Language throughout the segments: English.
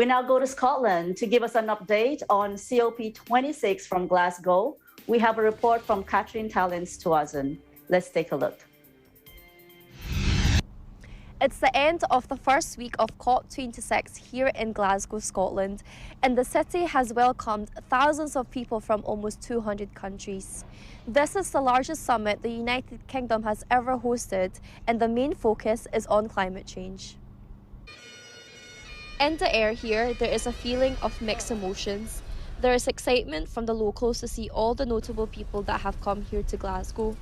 We now go to Scotland to give us an update on COP26 from Glasgow. We have a report from Catherine Talens-Tuazon. Let's take a look. It's the end of the first week of COP26 here in Glasgow, Scotland, and the city has welcomed thousands of people from almost 200 countries. This is the largest summit the United Kingdom has ever hosted, and the main focus is on climate change. In the air here, there is a feeling of mixed emotions. There is excitement from the locals to see all the notable people that have come here to Glasgow.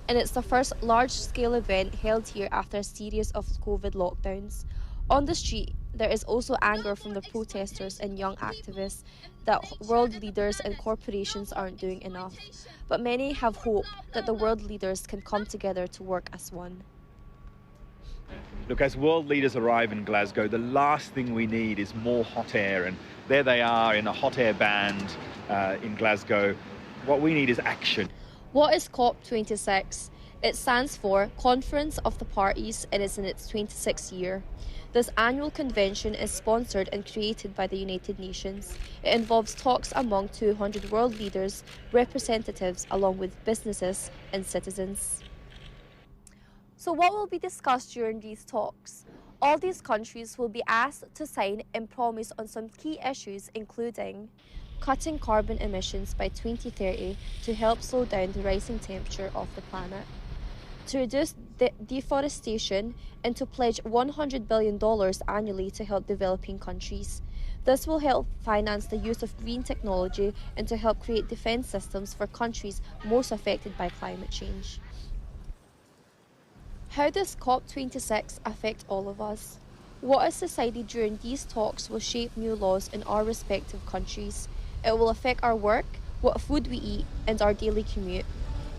And it's the first large-scale event held here after a series of COVID lockdowns. On the street, there is also anger from the protesters and young activists that world leaders and corporations aren't doing enough. But many have hope that the world leaders can come together to work as one. Look, as world leaders arrive in Glasgow, the last thing we need is more hot air. And there they are in a hot air band in Glasgow. What we need is action. What is COP26? It stands for Conference of the Parties and is in its 26th year. This annual convention is sponsored and created by the United Nations. It involves talks among 200 world leaders, representatives, along with businesses and citizens. So what will be discussed during these talks? All these countries will be asked to sign and promise on some key issues, including cutting carbon emissions by 2030 to help slow down the rising temperature of the planet, to reduce deforestation and to pledge $100 billion annually to help developing countries. This will help finance the use of green technology and to help create defense systems for countries most affected by climate change. How does COP26 affect all of us? What is decided during these talks will shape new laws in our respective countries. It will affect our work, what food we eat, and our daily commute.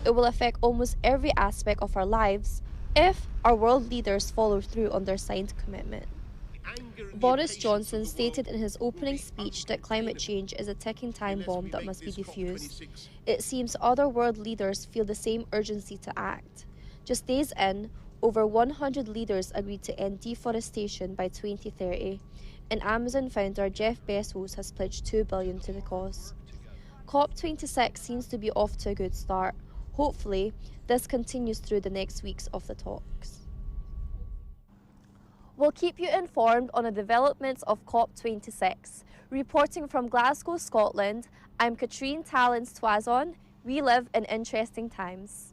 It will affect almost every aspect of our lives if our world leaders follow through on their signed commitment. Boris Johnson stated in his opening speech that climate change is a ticking time bomb that must be defused. It seems other world leaders feel the same urgency to act. Just days in, over 100 leaders agreed to end deforestation by 2030. And Amazon founder Jeff Bezos has pledged $2 billion to the cause. COP26 seems to be off to a good start. Hopefully, this continues through the next weeks of the talks. We'll keep you informed on the developments of COP26. Reporting from Glasgow, Scotland, I'm Catherine Talens-Tuazon. We live in interesting times.